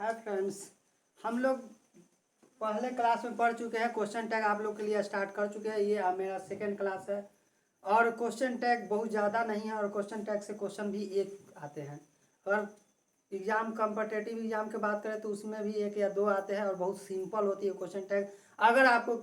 Hi friends, हम लोग पहले क्लास में पढ़ चुके हैं। क्वेश्चन टैग आप लोग के लिए स्टार्ट कर चुके हैं। ये अब मेरा सेकंड क्लास है और क्वेश्चन टैग बहुत ज़्यादा नहीं है और क्वेश्चन टैग से क्वेश्चन भी एक आते हैं। अगर एग्ज़ाम कॉम्पिटिटिव एग्ज़ाम की बात करें तो उसमें भी एक या दो आते हैं और बहुत सिंपल होती है क्वेश्चन टैग। अगर आपको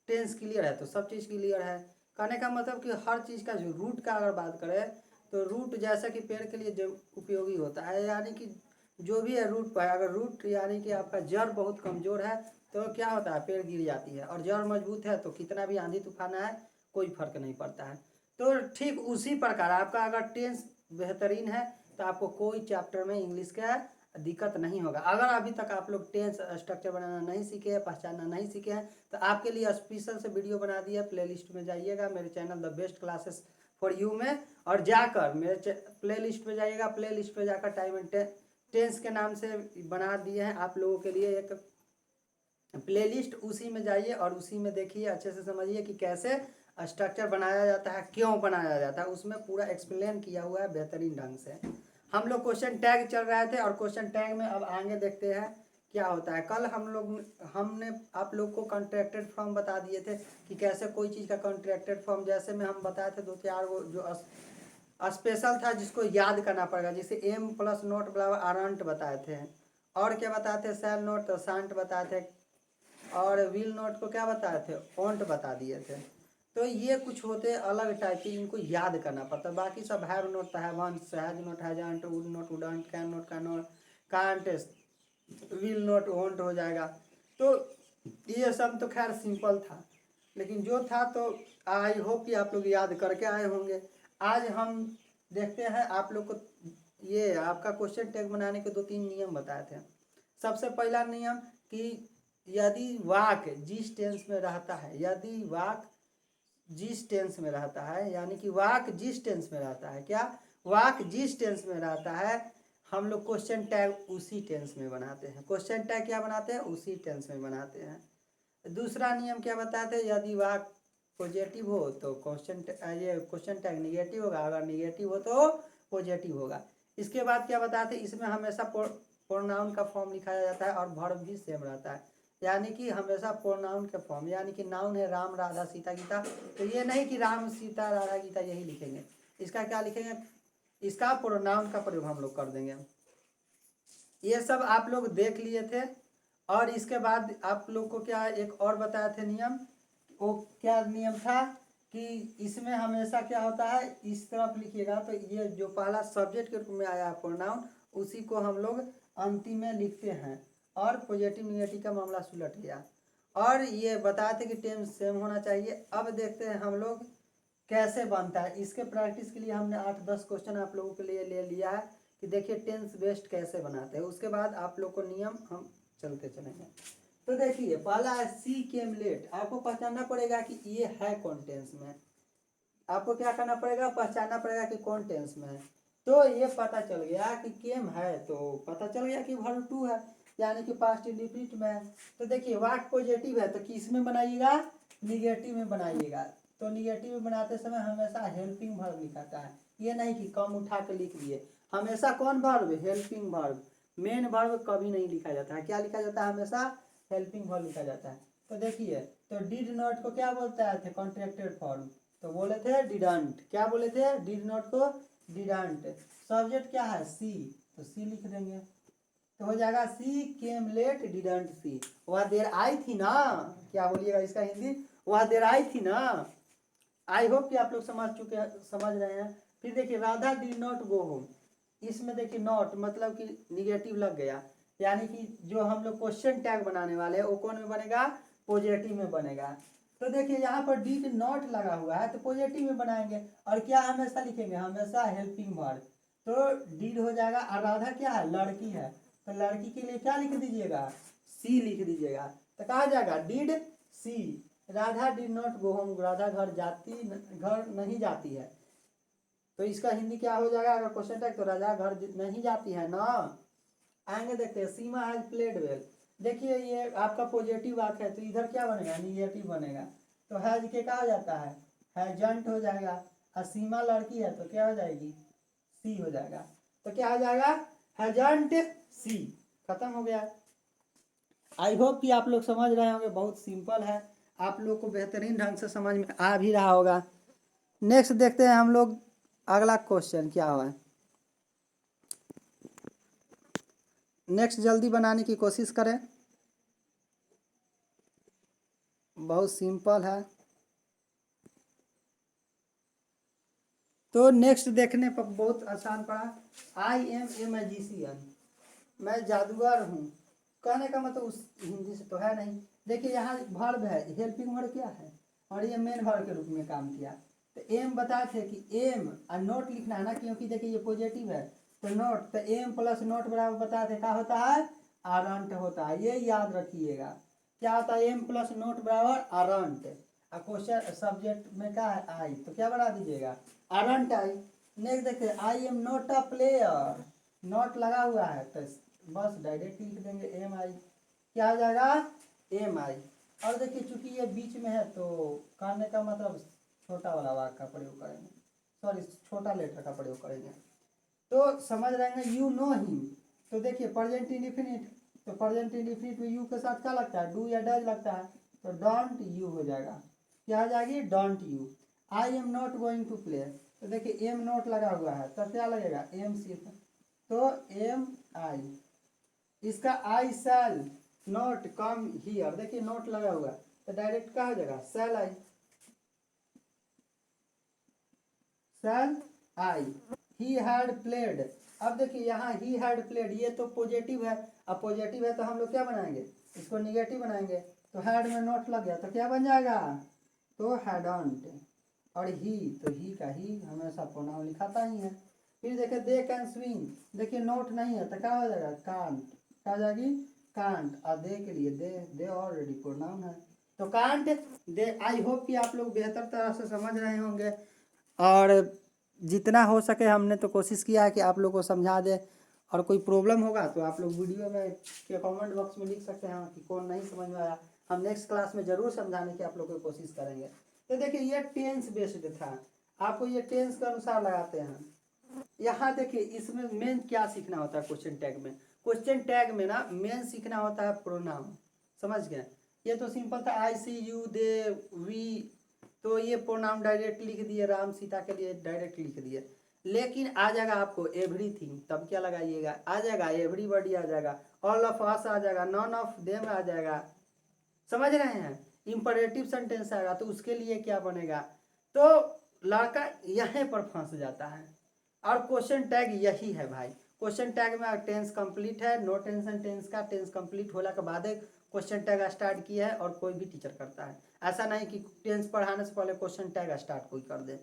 टेंस क्लियर है तो सब चीज़ क्लियर है। कहने का मतलब कि हर चीज़ का जो रूट का अगर बात करें तो रूट जैसा कि पेड़ के लिए जो उपयोगी होता है, यानी कि जो भी है रूट पर, अगर रूट यानी कि आपका जड़ बहुत कमज़ोर है तो क्या होता है, पेड़ गिर जाती है। और जड़ मजबूत है तो कितना भी आंधी तूफान आए कोई फर्क नहीं पड़ता है। तो ठीक उसी प्रकार आपका अगर टेंस बेहतरीन है तो आपको कोई चैप्टर में इंग्लिश का दिक्कत नहीं होगा। अगर अभी तक आप लोग टेंस स्ट्रक्चर बनाना नहीं सीखे हैं, पहचानना नहीं सीखे हैं, तो आपके लिए स्पेशल से वीडियो बना दिया। प्लेलिस्ट में जाइएगा मेरे channel the best classes for you में, और जाकर मेरे प्लेलिस्ट पे जाइएगा। प्लेलिस्ट पे जाकर टाइम एंड टेंस के नाम से बना दिए हैं आप लोगों के लिए एक प्लेलिस्ट, उसी में जाइए और उसी में देखिए, अच्छे से समझिए कि कैसे स्ट्रक्चर बनाया जाता है, क्यों बनाया जाता है। उसमें पूरा एक्सप्लेन किया हुआ है बेहतरीन ढंग से। हम लोग क्वेश्चन टैग चल रहे थे और क्वेश्चन टैग में अब आगे देखते हैं क्या होता है। कल हमने आप लोग को कॉन्ट्रैक्टेड फॉर्म बता दिए थे कि कैसे कोई चीज़ का कॉन्ट्रैक्टेड फॉर्म, जैसे में हम बताए थे 2-4 वो जो स्पेशल था जिसको याद करना पड़ेगा। जैसे एम प्लस नोट बराबर आरंट बताए थे, और क्या बताए थे, सेल नोट तो सांट बताए थे, और विल नोट को क्या बताए थे, ओंट बता दिए थे। तो ये कुछ होते अलग टाइप के, इनको याद करना पड़ता है। बाकी सब हैव नोट है, once, has not, hasn't, would not, wouldn't, can not, can not, can't, will not, won't हो जाएगा। तो ये सब तो खैर सिंपल था, लेकिन जो था तो आई होप कि आप लोग याद करके आए होंगे। आज हम देखते हैं आप लोग को ये आपका क्वेश्चन टैग बनाने के 2-3 नियम बताए थे। सबसे पहला नियम कि यदि वाक्य जिस टेंस में रहता है, यदि वाक्य जिस टेंस में रहता है, यानी कि वाक्य जिस टेंस में रहता है, क्या वाक्य जिस टेंस में रहता है, हम लोग क्वेश्चन टैग उसी टेंस में बनाते हैं। क्वेश्चन टैग क्या बनाते हैं, उसी टेंस में बनाते हैं। दूसरा नियम क्या बताते हैं, यदि वाक्य पॉजिटिव हो तो क्वेश्चन टैग निगेटिव होगा, अगर निगेटिव हो तो पॉजिटिव होगा। इसके बाद क्या बताते हैं, इसमें हमेशा प्रोनाउन का फॉर्म लिखाया जाता है और वर्ब भी सेम रहता है, यानी कि हमेशा प्रोनाउन के फॉर्म, यानी कि नाउन है राम, राधा, सीता, गीता, तो ये नहीं कि राम, सीता, राधा, गीता यही लिखेंगे। इसका क्या लिखेंगे, इसका प्रोनाउन का प्रयोग हम लोग कर देंगे। ये सब आप लोग देख लिए थे। और इसके बाद आप लोग को क्या एक और बताए थे नियम, वो क्या नियम था कि इसमें हमेशा क्या होता है, इस तरफ लिखिएगा तो ये जो पहला सब्जेक्ट के रूप में आया प्रोनाउन, उसी को हम लोग अंतिम में लिखते हैं और पॉजिटिव निगेटिव का मामला सुलट गया। और ये बताए थे कि टेंस सेम होना चाहिए। अब देखते हैं हम लोग कैसे बनता है। इसके प्रैक्टिस के लिए हमने 8-10 क्वेश्चन आप लोगों के लिए ले लिया है कि देखिए टेंस बेस्ड कैसे बनाते हैं। उसके बाद आप लोग को नियम हम चलते चलेंगे। तो देखिए पहला है सी केम लेट। आपको पहचानना पड़ेगा कि ये है कौन टेंस में, आपको क्या करना पड़ेगा, पहचानना पड़ेगा कि कौन टेंस में है। तो ये पता चल गया कि केम है तो पता चल गया कि वर्ब टू है, यानी कि पास्ट इंडिफिनिट में है। तो देखिए वाक्य पॉजिटिव है तो किस में बनाइएगा, निगेटिव में बनाइएगा। तो निगेटिव में बनाते समय हमेशा हेल्पिंग वर्ब लिखाता है, ये नहीं कि कम उठा के लिख दिए। हमेशा कौन verb, helping verb. Main verb कभी नहीं लिखा जाता है, क्या लिखा जाता है, हमेशा हेल्पिंग वर्ब लिखा जाता है। तो देखिए तो डिड नॉट को क्या बोलता है, कॉन्ट्रैक्टेड फॉर्म, तो बोले थे डिडंट, क्या बोले थे, डिड नॉट को डिडंट। सब्जेक्ट क्या है, सी, तो सी लिख देंगे तो हो जाएगा सी केम लेट डिडंट सी। वह देर आई थी ना, क्या बोलिएगा इसका हिंदी, वह देर आई थी ना। आई होप कि आप लोग समझ रहे हैं। फिर देखिए Radha did not go home, इसमें देखिए नॉट मतलब कि निगेटिव लग गया, यानी कि जो हम लोग क्वेश्चन टैग बनाने वाले हैं वो कौन में बनेगा, पॉजिटिव में बनेगा। तो देखिए यहाँ पर डिड नॉट लगा हुआ है तो पॉजिटिव में बनाएंगे, और क्या हमेशा लिखेंगे, हमेशा हेल्पिंग वर्ब। तो डिड हो जाएगा, और राधा क्या है, लड़की है, तो लड़की के लिए क्या लिख दीजिएगा, सी लिख दीजिएगा। तो कहा जाएगा did see, Radha did not go home, Radha घर नहीं जाती है। तो इसका हिंदी क्या हो जाएगा, अगर क्वेश्चन टैग, तो राधा घर नहीं जाती है ना। आएंगे देखते हैं, सीमा हैज प्लेड वेल। देखिए ये आपका पॉजिटिव वाक्य है तो इधर क्या बनेगा, निगेटिव बनेगा। तो हैज के कहा जाता है, हैजंट हो जाएगा, और सीमा लड़की है तो क्या हो जाएगी, सी हो जाएगा। तो क्या हो जाएगा, हैजंट सी। खत्म हो गया। आई होप कि आप लोग समझ रहे होंगे, बहुत सिंपल है, आप लोग को बेहतरीन ढंग से समझ में आ भी रहा होगा। नेक्स्ट देखते हैं हम लोग अगला क्वेश्चन क्या हुआ है। नेक्स्ट जल्दी बनाने की कोशिश करें, बहुत सिंपल है। तो नेक्स्ट देखने पर बहुत आसान पड़ा। आई एम ए मैजिशियन, मैं जादूगर हूँ। कहने का मतलब उस हिंदी से तो है नहीं। देखिए यहाँ वर्ब है, हेल्पिंग वर्ब क्या है, और ये मेन वर्ब के रूप में काम किया। तो एम बताए थे कि एम और नोट लिखना है ना, क्योंकि देखिए ये पॉजिटिव है, तो नोट, तो एम प्लस नोट बराबर बताए थे क्या होता है, आरंट होता है। ये याद रखिएगा, क्या होता है, एम प्लस नोट बराबर आरंट। और क्वेश्चन सब्जेक्ट में क्या है, आई, तो क्या बना दीजिएगा, आरंट आई। नेक्स्ट देखिए, आई am not a player, not लगा हुआ है तो बस डायरेक्ट लिख देंगे एम आई, क्या हो जाएगा, एम आई। और देखिए चूंकि ये बीच में है तो करने का मतलब छोटा वाला वाक्य का प्रयोग करेंगे, सॉरी छोटा लेटर का प्रयोग करेंगे। तो समझ रहेंगे, यू नो हिम, तो देखिए प्रेजेंट इंडेफिनिट, तो प्रेजेंट इंडेफिनिट में यू के साथ क्या लगता है, डू या डज लगता है, तो डोंट यू हो जाएगा, क्या हो जाएगी, don't you. I am not going to play, तो देखिए एम नॉट लगा हुआ है तो क्या लगेगा, एम सिर्फ, तो एम आई। इसका आई शैल नॉट कम हियर, देखिए नोट लगा हुआ तो डायरेक्ट क्या हो जाएगा, शैल आई, शैल आई। ही हैड प्लेड, अब देखिए यहाँ ही हैड प्लेड, ये तो पॉजिटिव है, अब पॉजिटिव है तो हम लोग क्या बनाएंगे, इसको निगेटिव बनाएंगे, तो हैड में नोट लग गया तो क्या बन जाएगा, तो हैडंट। और ही, तो ही का ही हमेशा प्रोनाउन लिखाता ही है। फिर देखिए दे कैन स्विंग, देखिए नोट नहीं है तो क्या हो जाएगा, कांट, क्या हो जाएगी, कांट। और दे के लिए दे ऑलरेडी प्रोनाउन है, तो कांट दे। आई होप कि आप लोग बेहतर तरह से समझ रहे होंगे, और जितना हो सके हमने तो कोशिश किया है कि आप लोग को समझा दे। और कोई प्रॉब्लम होगा तो आप लोग वीडियो में के कमेंट बॉक्स में लिख सकते हैं कि कौन नहीं समझ में आया, हम नेक्स्ट क्लास में ज़रूर समझाने की आप लोग को कोशिश करेंगे। तो देखिए ये टेंस बेस्ड था, आपको ये टेंस के अनुसार लगाते हैं। यहाँ देखिए इसमें मेन क्या सीखना होता है, क्वेश्चन टैग में, क्वेश्चन टैग में ना मेन सीखना होता है प्रोनाउन, समझ गए। ये तो सिंपल था, आई सी यू दे वी, तो ये प्रोनाउन डायरेक्ट लिख दिए, राम सीता के लिए डायरेक्ट लिख दिए। लेकिन आ जाएगा आपको एवरीथिंग, तब क्या लगाइएगा, आ जाएगा एवरीबॉडी, आ जाएगा ऑल ऑफ अस, आ जाएगा नॉन ऑफ देम, आ जाएगा, समझ रहे हैं। इंपरेटिव सेंटेंस आएगा तो उसके लिए क्या बनेगा, तो लड़का यहीं पर फंस जाता है। और क्वेश्चन टैग यही है भाई, क्वेश्चन टैग में टेंस कंप्लीट है, नो टेंशन टेंस का, टेंस कंप्लीट होने के बाद क्वेश्चन टैग स्टार्ट किया है, और कोई भी टीचर करता है, ऐसा नहीं कि टेंस पढ़ाने से पहले क्वेश्चन टैग स्टार्ट कोई कर दे।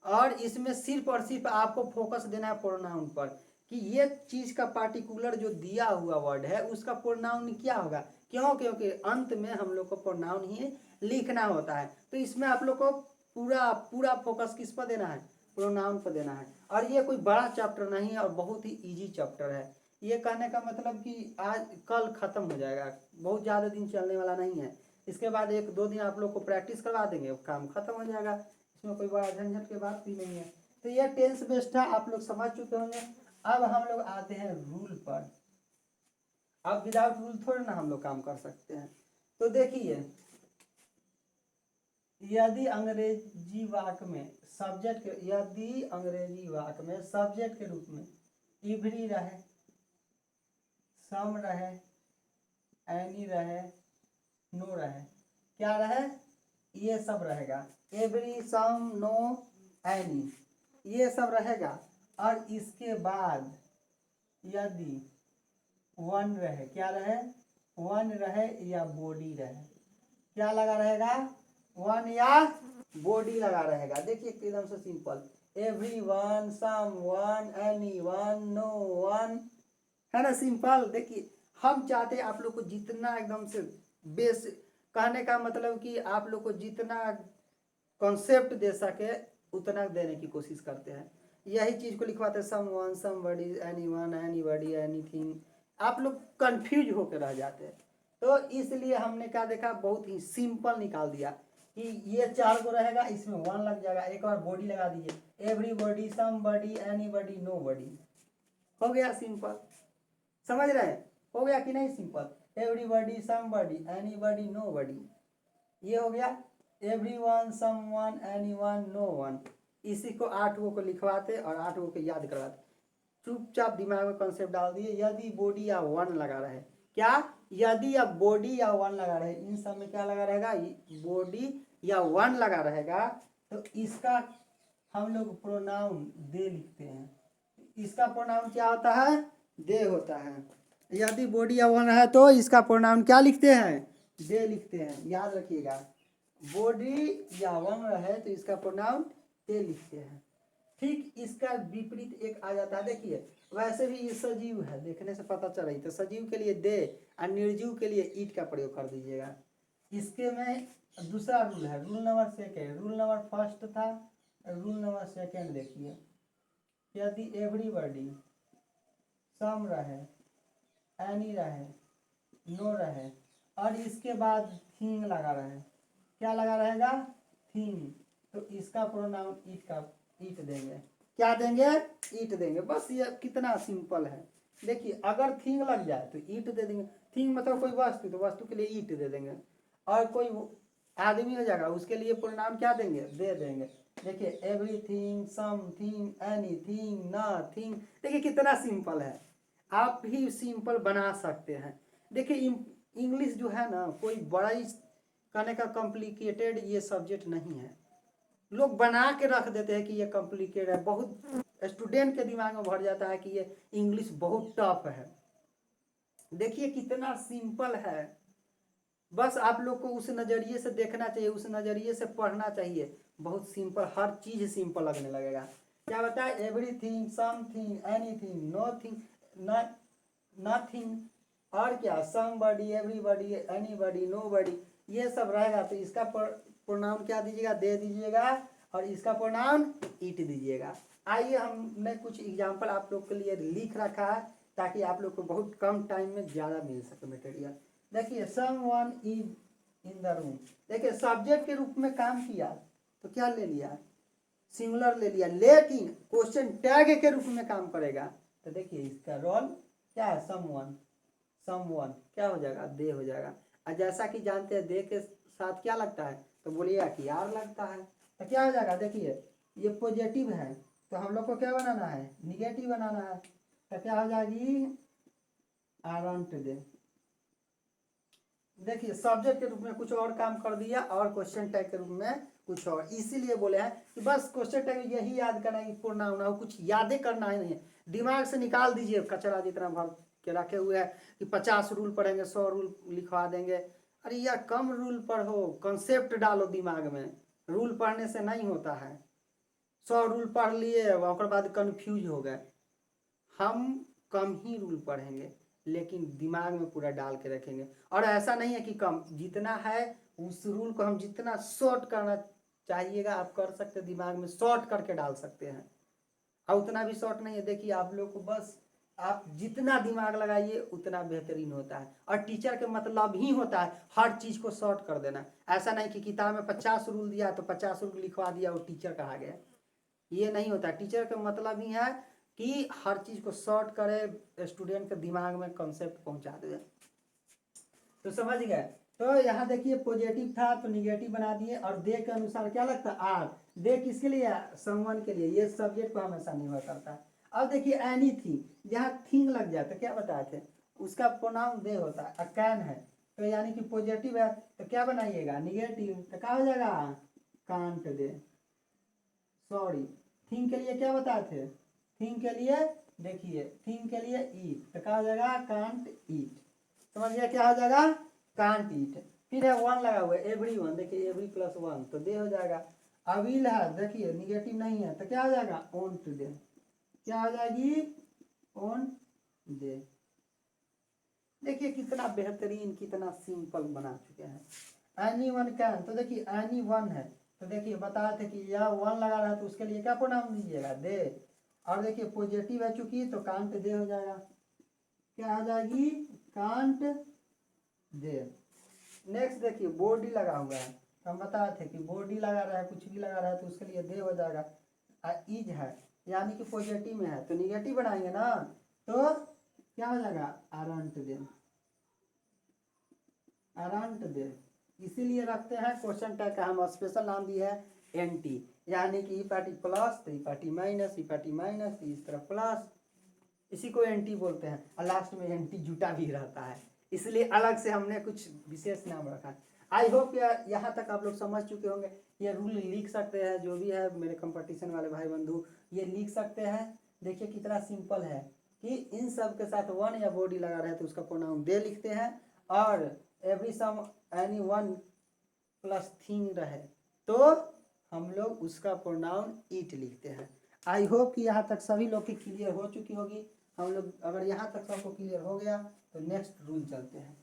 और इसमें सिर्फ और सिर्फ आपको फोकस देना है प्रोनाउन पर, कि ये चीज़ का पार्टिकुलर जो दिया हुआ वर्ड है उसका प्रोनाउन क्या होगा, क्यों, क्योंकि अंत में हम लोग को प्रोनाउन ही लिखना होता है। तो इसमें आप लोग को पूरा पूरा फोकस किस पर देना है, प्रोनाउन पर देना है। और ये कोई बड़ा चैप्टर नहीं है और बहुत ही इजी चैप्टर है। ये कहने का मतलब कि आज कल ख़त्म हो जाएगा, बहुत ज़्यादा दिन चलने वाला नहीं है। इसके बाद एक दो दिन आप लोग को प्रैक्टिस करवा देंगे, काम खत्म हो जाएगा, इसमें कोई बड़ा झंझट की बात भी नहीं है। तो ये टेंस बेस्ड है, आप लोग समझ चुके होंगे। अब हम लोग आते हैं रूल पर। अब विदाउट रूल थोड़ी ना हम लोग काम कर सकते हैं। तो देखिए, यदि अंग्रेजी वाक्य में सब्जेक्ट के, यदि अंग्रेजी वाक्य में सब्जेक्ट के रूप में इवरी रहे, सम रहे, एनी रहे, नो रहे, क्या रहे, ये सब रहेगा, एवरी, सम, नो, एनी, ये सब रहेगा। और इसके बाद यदि वन रहे, क्या रहे, वन रहे या बॉडी रहे, क्या लगा रहेगा, वन या बॉडी लगा रहेगा। देखिए एकदम से simple, everyone, someone, anyone, no one, है ना, सिंपल। देखिए हम चाहते हैं आप लोग को जितना एकदम से बेस, कहने का मतलब कि आप लोग को जितना कॉन्सेप्ट दे सके उतना देने की कोशिश करते हैं। यही चीज़ को लिखवाते हैं, someone, somebody, anyone, anybody, anything, आप लोग कंफ्यूज होकर रह जाते हैं। तो इसलिए हमने क्या देखा, बहुत ही सिंपल निकाल दिया कि ये चार को रहेगा, इसमें वन लग जाएगा, एक और बॉडी लगा दीजिए, एवरीबॉडी, समबडी, एनीबडी, नोबडी, हो गया सिंपल, समझ रहे हैं। हो गया कि नहीं simple. Everybody, somebody, anybody, nobody, ये हो गया। Everyone, someone, anyone, known. इसी को 8 को लिखवाते और 8 को याद करवाते। चुपचाप दिमाग में कॉन्सेप्ट डाल दिए। यदि बॉडी या वन लगा रहे, क्या, यदि या बॉडी या वन लगा रहे, इन सब में क्या लगा रहेगा, बॉडी या वन लगा रहेगा, तो इसका हम लोग प्रोनाउन दे लिखते हैं। इसका प्रोनाउन क्या होता है, दे होता है। यदि बॉडी या वन है तो इसका प्रोनाउन क्या लिखते हैं, दे लिखते हैं, याद रखिएगा। बॉडी या वन रहे तो इसका प्रोनाउन दे लिखते हैं। ठीक इसका विपरीत एक आ जाता है, देखिए वैसे भी ये सजीव है, देखने से पता चल रही, तो सजीव के लिए दे और निर्जीव के लिए ईट का प्रयोग कर दीजिएगा। इसके में दूसरा रूल है, rule number second. Rule number first था, रूल नंबर सेकेंड देखिए। यदि एवरीबॉडी, सम रहे, एनी रहे, नो रहे और इसके बाद थिंग लगा रहे, क्या लगा रहेगा, थिंग, तो इसका प्रोनाउन ईट देंगे। क्या देंगे, ईट देंगे। बस ये कितना सिंपल है। देखिए अगर थिंग लग जाए तो ईट दे देंगे। थिंग मतलब कोई वस्तु, तो वस्तु के लिए ईट दे देंगे। और कोई आदमी हो जाएगा, उसके लिए प्रोनाउन क्या देंगे, दे देंगे। देखिए एवरीथिंग, समथिंग, एनीथिंग, नथिंग। देखिए कितना सिंपल है, आप भी सिंपल बना सकते हैं। देखिए इंग्लिश जो है ना, कोई बड़ा ही कहने का कॉम्प्लिकेटेड ये सब्जेक्ट नहीं है। लोग बना के रख देते हैं कि ये कॉम्प्लिकेटेड है। बहुत स्टूडेंट के दिमाग में भर जाता है कि ये इंग्लिश बहुत टफ है। देखिए कितना सिंपल है। बस आप लोग को उस नज़रिए से देखना चाहिए, उस नज़रिए से पढ़ना चाहिए। बहुत सिंपल, हर चीज़ सिंपल लगने लगेगा। क्या बताए, everything, something, anything, nothing, nothing, और क्या, समबॉडी, एवरीबॉडी, एनीबॉडी, नोबॉडी, ये सब रहेगा। तो इसका प्रोनाउन क्या दीजिएगा, दे दीजिएगा, और इसका प्रोनाउन ईट दीजिएगा। आइए हमने कुछ एग्जाम्पल आप लोग के लिए लिख रखा है ताकि आप लोग को बहुत कम टाइम में ज़्यादा मिल सके मटेरियल। देखिए someone is in the room. देखिए सब्जेक्ट के रूप में काम किया तो क्या ले लिया, सिंगुलर ले लिया, लेकिन क्वेश्चन टैग के रूप में काम करेगा तो देखिए इसका रोल क्या है, समवन। समवन क्या हो जाएगा, दे हो जाएगा। और जैसा कि जानते हैं दे के साथ क्या लगता है, तो बोलिएगा कि आर लगता है। तो क्या हो जाएगा, देखिए ये पॉजिटिव है तो हम लोग को क्या बनाना है, निगेटिव बनाना है। तो क्या हो जाएगी, आरंट दे। देखिए सब्जेक्ट के रूप में कुछ और काम कर दिया और क्वेश्चन टैग के रूप में कुछ और। इसीलिए बोले हैं कि बस क्वेश्चन टैग यही याद करना है कि प्रोनाउन हो, कुछ यादें करना है नहीं है। दिमाग से निकाल दीजिए कचरा जितना भर के रखे हुए है कि 50 रूल पढ़ेंगे, 100 रूल लिखवा देंगे। अरे यार कम रूल पढ़ो, कंसेप्ट डालो दिमाग में। रूल पढ़ने से नहीं होता है। 100 रूल पढ़ लिए और बाद कन्फ्यूज हो गए। हम कम ही रूल पढ़ेंगे लेकिन दिमाग में पूरा डाल के रखेंगे। और ऐसा नहीं है कि कम, जितना है उस रूल को हम जितना शॉर्ट करना चाहिएगा आप कर सकते हैं, दिमाग में शॉर्ट करके डाल सकते हैं। और उतना भी शॉर्ट नहीं है। देखिए आप लोग को बस आप जितना दिमाग लगाइए उतना बेहतरीन होता है। और टीचर के मतलब ही होता है हर चीज़ को शॉर्ट कर देना। ऐसा नहीं कि किताब में 50 रूल दिया तो 50 रूल लिखवा दिया वो टीचर कहा गया, ये नहीं होता। टीचर का मतलब ही है कि हर चीज़ को शॉर्ट करे, स्टूडेंट के दिमाग में कॉन्सेप्ट पहुंचा दे। तो समझ गए। तो यहाँ देखिए पॉजिटिव था तो निगेटिव बना दिए, और दे के अनुसार क्या लगता है, आर। दे किसके लिए, समवन के लिए। ये सब्जेक्ट को हमेशा निर्भर करता है। अब देखिए एनी थिंग, जहाँ थिंग लग जाए तो क्या बताए थे, उसका प्रोनाउन दे होता है। कैन है तो यानी कि पॉजिटिव है तो क्या बनाइएगा, निगेटिव, तो क्या हो जाएगा, कांट दे। सॉरी, थिंग के लिए क्या बताए थे, थिंग के लिए देखिए, थिंग के लिए ईट, तो क्या हो जाएगा, कांट ईट। समझ गया क्या हो जाएगा, कांट ईट। फिर है वन लगा हुआ है, एवरी वन, देखिए एवरी प्लस वन तो दे हो जाएगा। अविल है, देखिए निगेटिव नहीं है तो क्या हो जाएगा, ओंट दे। क्या हो जाएगी, ओंट दे। देखिए कितना बेहतरीन, कितना सिंपल बना चुके हैं। एनी वन कैन, तो देखिए एनी वन है तो देखिए बताए थे कि यह वन लगा रहा है तो उसके लिए क्या प्रोनाउन दीजिएगा, दे। और देखिए पॉजिटिव है चूंकि तो कांट दे हो जाएगा। क्या हो जाएगी, कांट दे। नेक्स्ट देखिए बॉडी लगा हुआ है तो हम बताए थे कि बॉडी लगा रहा है, कुछ भी लगा रहा है तो उसके लिए दे हो जाएगा। इज है यानी कि पॉजिटिव में है तो निगेटिव बनाएंगे ना, तो क्या हो जाएगा, आरंट देम, आरंट देम। इसीलिए रखते हैं क्वेश्चन टैग का हम स्पेशल नाम दिया है एंटी, यानी कि ई पार्टी प्लस तो ई पार्टी माइनस, ई पार्टी माइनस तो इस तरफ प्लस, इसी को एंटी बोलते हैं। और लास्ट में एंटी जुटा भी रहता है, इसलिए अलग से हमने कुछ विशेष नाम रखा है। आई होप यहाँ तक आप लोग समझ चुके होंगे। ये रूल लिख सकते हैं, जो भी है मेरे कंपटीशन वाले भाई बंधु ये लिख सकते हैं। देखिए कितना सिंपल है कि इन सब के साथ वन या बॉडी लगा रहे तो उसका प्रोनाउन दे लिखते हैं, और every some any one plus thing रहे तो हम लोग उसका प्रोनाउन इट लिखते हैं। आई होप कि यहाँ तक सभी लोग की क्लियर हो चुकी होगी। हम लोग अगर यहाँ तक सबको क्लियर हो गया तो नेक्स्ट रूल चलते हैं।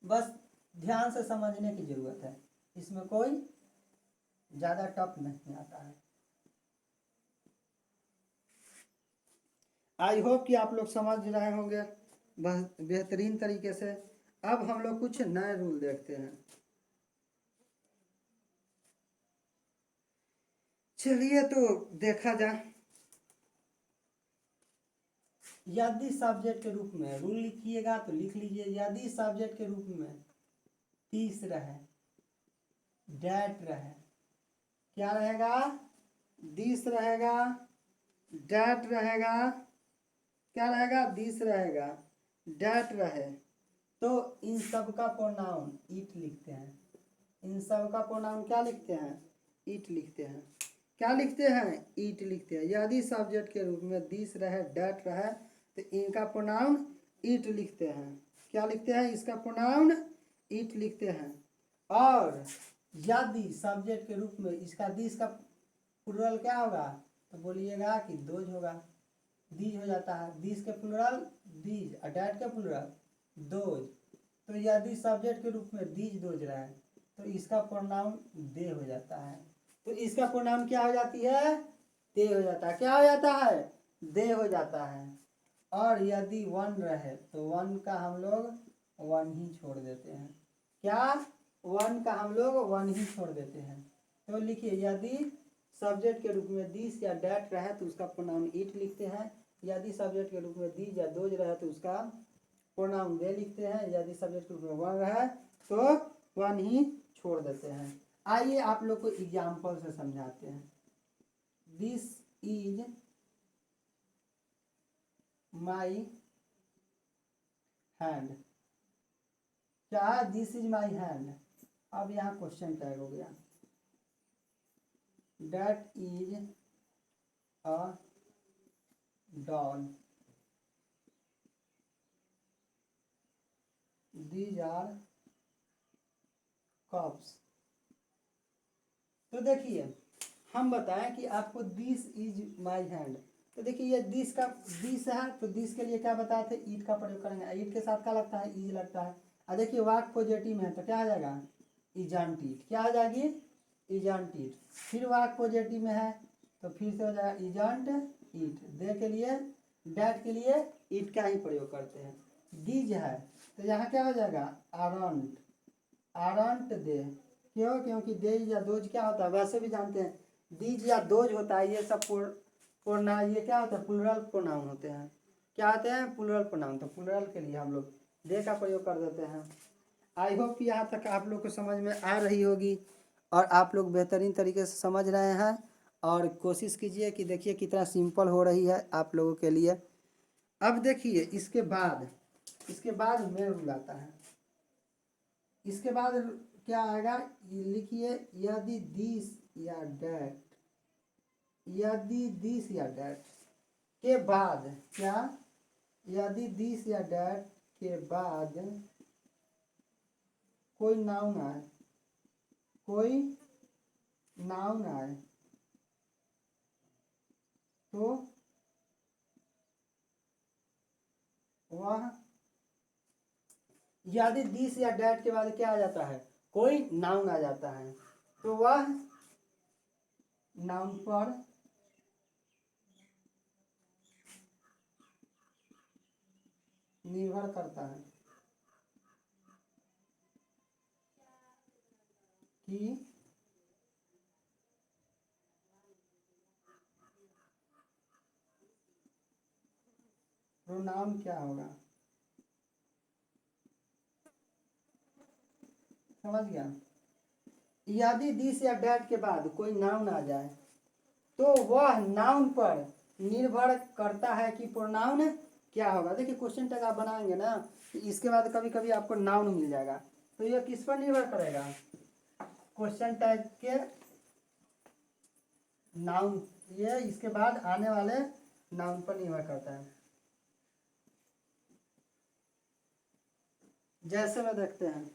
बस ध्यान से समझने की जरूरत है, इसमें कोई ज़्यादा टफ नहीं आता है। आई होप कि आप लोग समझ रहे होंगे बेहतरीन तरीके से। अब हम लोग कुछ नए रूल देखते हैं। चलिए तो देखा जाए। यदि सब्जेक्ट के रूप में रूल लिखिएगा तो लिख लीजिए, यदि सब्जेक्ट के रूप में दिस रहे, डैट रहे, क्या रहेगा, दिस रहेगा, डैट रहेगा, क्या रहेगा, दिस रहेगा, डैट रहे तो इन सब का प्रोनाउन इट लिखते हैं। इन सब का प्रोनाउन क्या लिखते हैं, इट लिखते हैं। क्या लिखते हैं, इट लिखते हैं। यदि सब्जेक्ट के रूप में दिस रहे, डैट रहे तो इनका प्रोनाउन इट लिखते हैं। क्या लिखते हैं, इसका प्रोनाउन इट लिखते हैं। और यदि सब्जेक्ट के रूप में इसका दिस का प्लुरल क्या होगा, तो बोलिएगा कि दोज होगा, दीज हो जाता है। दिस के प्लुरल दीज और डैट के प्लुरल दोज। तो यदि सब्जेक्ट के रूप में दीज दोज रहे तो इसका प्रोनाउन दे हो जाता है। तो इसका प्रोनाउन क्या हो जाती है, दे हो जाता है। क्या हो जाता है, दे हो जाता है। और यदि वन रहे तो वन का हम लोग वन ही छोड़ देते हैं। क्या, वन का हम लोग वन ही छोड़ देते हैं। तो लिखिए, यदि सब्जेक्ट के रूप में दिस या डैट रहे तो उसका प्रोनाउन इट लिखते हैं। यदि सब्जेक्ट के रूप में दीज या दोज रहे तो उसका प्रोनाउन दे लिखते हैं। यदि सब्जेक्ट के रूप में वन रहे तो वन ही छोड़ देते हैं। आइए आप लोग को एग्जाम्पल से समझाते हैं। दिस इज माई हैंड, क्या है, दिस इज माई हैंड। अब यहाँ क्वेश्चन टैग हो गया, that is a doll, these are cups. तो देखिए हम बताएं कि आपको दिस इज माई हैंड, तो देखिए ये दिस का दिस है तो दिस के लिए क्या बताए थे, ईट का प्रयोग करेंगे। ईट के साथ क्या लगता है, इज लगता है। और देखिए वाक पॉजिटिव में है तो क्या आ जाएगा, इजंट ईट। क्या आ जाएगी, इजंट ईट। फिर वाक पॉजिटिव में है तो फिर से हो जाएगा इजंट ईट। दे के लिए, डैट के लिए ईट का ही प्रयोग करते हैं। दीज है तो यहाँ क्या हो जाएगा, आरंट, आरंट दे। क्यों, क्योंकि देज या दोज क्या होता है, वैसे भी जानते हैं दीज या दोज होता है, ये सब प्रोनाउन ये क्या होता है, प्लुरल प्रोनाउन होते हैं। क्या होते हैं, प्लुरल प्रोनाउन। तो प्लुरल के लिए हम लोग दे का प्रयोग कर देते हैं। आई होप कि यहाँ तक आप लोग को समझ में आ रही होगी और आप लोग बेहतरीन तरीके से समझ रहे हैं। और कोशिश कीजिए कि देखिए कितना सिंपल हो रही है आप लोगों के लिए। अब देखिए इसके बाद मेन रूल आता है। इसके बाद क्या आएगा, लिखिए, यदि दिस या डैट, यदि दिस या डैट के बाद क्या, यदि दिस या डैट के बाद कोई नाउन आए, कोई नाउन आए तो वह, यदि दिस या डैट के बाद क्या आ जाता है, कोई नाउन आ जाता है तो वह नाउन पर निर्भर करता है कि प्रोनाउन क्या होगा, समझ गया। यदि दिस या डैट के बाद कोई नाउन आ जाए तो वह नाउन पर निर्भर करता है कि प्रोनाउन क्या होगा। देखिए क्वेश्चन टैग आप बनाएंगे ना, इसके बाद कभी कभी आपको नाउन मिल जाएगा, तो यह किस पर निर्भर करेगा, क्वेश्चन टैग के नाउन, ये इसके बाद आने वाले नाउन पर निर्भर करता है। जैसे में देखते हैं,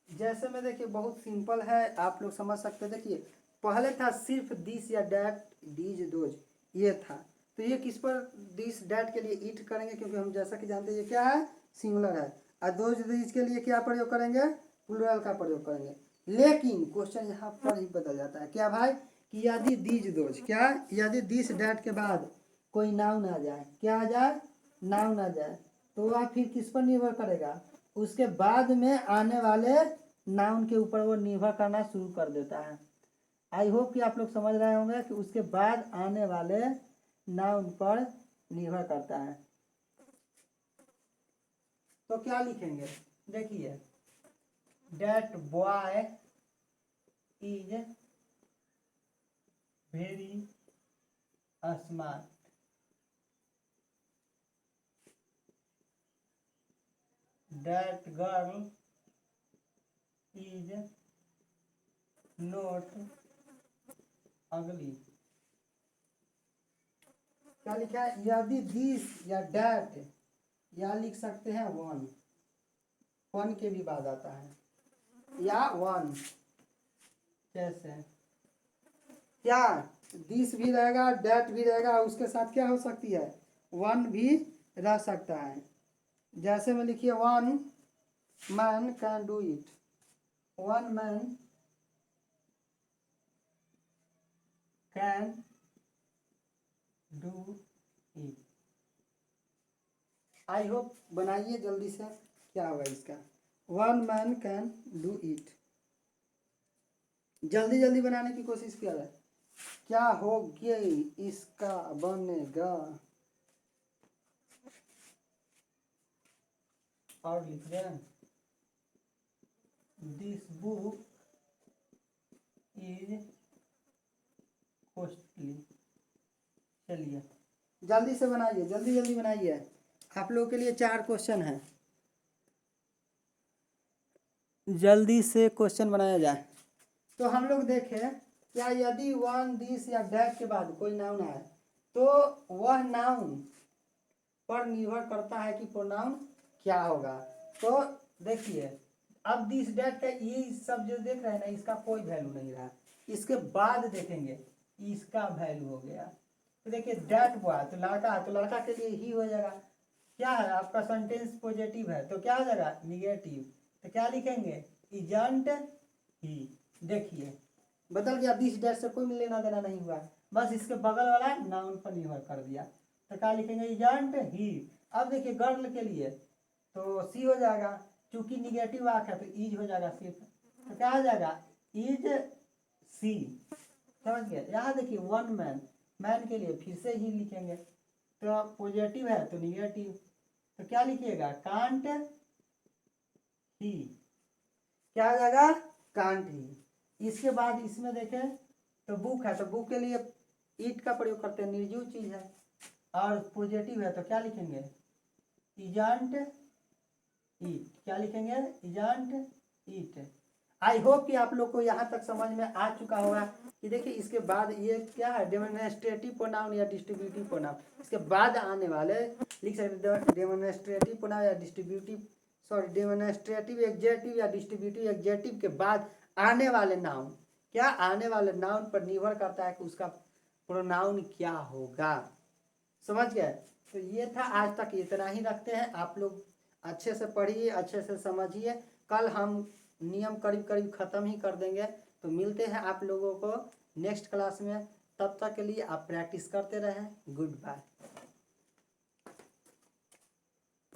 जैसे में देखिए बहुत सिंपल है, आप लोग समझ सकते हैं। देखिए पहले था सिर्फ दिस या डैट, दीज दोज, ये था, तो ये किस पर, दिस डैट के लिए ईट करेंगे, क्योंकि हम जैसा कि जानते हैं ये क्या है, सिंगुलर है। और दोज दीज के लिए क्या प्रयोग करेंगे, प्लूरल का प्रयोग करेंगे। लेकिन क्वेश्चन यहाँ पर ही बदल जाता है, क्या भाई, कि यदि दीज दोज, क्या, यदि दिस डैट के बाद कोई नाउन आ जाए, क्या आ जाए, नाउन आ जाए, तो वह फिर किस पर निर्भर करेगा, उसके बाद में आने वाले नाउन के ऊपर वो निर्भर करना शुरू कर देता है। आई होप कि आप लोग समझ रहे होंगे कि उसके बाद आने वाले नाउन पर निर्भर करता है। तो क्या लिखेंगे, देखिए that boy is very smart, that girl is not अगली। क्या लिखा है, यदि दिस या डैट, या लिख सकते हैं वन, वन के भी बाद आता है, या वन, कैसे, क्या दिस भी रहेगा, डैट भी रहेगा, उसके साथ क्या हो सकती है, वन भी रह सकता है। जैसे में लिखिए one man can do it, one man can do it. I hope, बनाइए जल्दी से, क्या होगा इसका, one man can do it. जल्दी जल्दी बनाने की कोशिश किया जाए, क्या हो गया इसका बनेगा, और लिख दें दिस बुक इज कॉस्टली। चलिए जल्दी से बनाइए, जल्दी जल्दी बनाइए, आप लोगों के लिए 4 क्वेश्चन है, जल्दी से क्वेश्चन बनाया जाए। तो हम लोग देखें, क्या यदि वन दिस या डैट के बाद कोई नाउन आए तो वह नाउन पर निर्भर करता है कि प्रोनाउन क्या होगा। तो देखिए अब दिस डैट का ये सब जो देख रहे हैं ना, इसका कोई वैल्यू नहीं रहा, इसके बाद देखेंगे इसका वैल्यू हो गया। तो देखिए डैट बॉय, तो लड़का है, तो लड़का के लिए ही हो जाएगा, क्या है आपका सेंटेंस पॉजिटिव है तो क्या हो जाएगा, निगेटिव, तो क्या लिखेंगे, इजंट ही। देखिए बदल गया, दिस डैट से कोई लेना देना नहीं हुआ, बस इसके बगल वाला नाउन पर निर्भर कर दिया, तो क्या लिखेंगे, इजंट ही। अब देखिए गर्ल के लिए तो सी हो जाएगा, चूंकि निगेटिव वाक है तो इज हो जाएगा सिर्फ, तो क्या हो जाएगा, इज सी। समझ गए, यहाँ देखिए वन मैन, मैन के लिए फिर से ही लिखेंगे, तो पॉजिटिव है तो निगेटिव, तो क्या लिखिएगा, कांट ही, क्या हो जाएगा, कांट ही। इसके बाद इसमें देखें तो बुक है, तो बुक के लिए ईट का प्रयोग करते हैं, निर्जीव चीज है, और पॉजिटिव है तो क्या लिखेंगे, इजंट ईट, क्या लिखेंगे, इजंट ईट। आई होप कि आप लोग को यहाँ तक समझ में आ चुका होगा कि देखिए इसके बाद ये क्या है, डेमोन्स्ट्रेटिव प्रोनाउन या डिस्ट्रीब्यूटिव प्रोनाउन, इसके बाद आने वाले लिख सकते हैं डेमोन्स्ट्रेटिव प्रोनाउन या डिस्ट्रीब्यूटिव, सॉरी डेमोन्स्ट्रेटिव एग्जेक्टिव या डिस्ट्रीब्यूटिव एग्जेक्टिव के बाद आने वाले नाउन, क्या आने वाले नाउन पर निर्भर करता है कि उसका प्रोनाउन क्या होगा। समझ गए, तो ये था, आज तक इतना ही रखते हैं। आप लोग अच्छे से पढ़िए, अच्छे से समझिए, कल हम नियम करीब करीब ख़त्म ही कर देंगे। तो मिलते हैं आप लोगों को नेक्स्ट क्लास में, तब तक के लिए आप प्रैक्टिस करते रहें। Good bye.